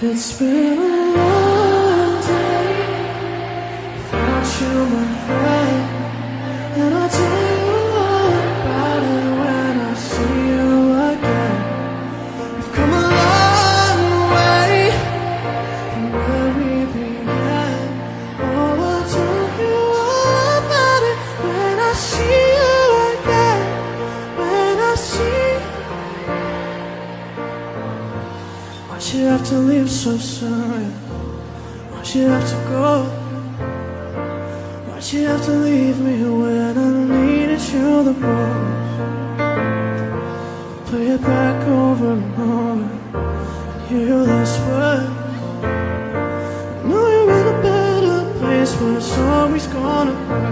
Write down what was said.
It's been a long day without you, my friend, and I'll tell you all about it when I see you again. We've come a long way from where we began. Oh, I'll tell you all about it when I see you again. When I see. Why'd you have to leave so soon? Why'd you have to go? Why'd you have to leave me when I needed you the most? Play it back over and over, hear your last word. I know you're in a better place, but it's always gonna hurt.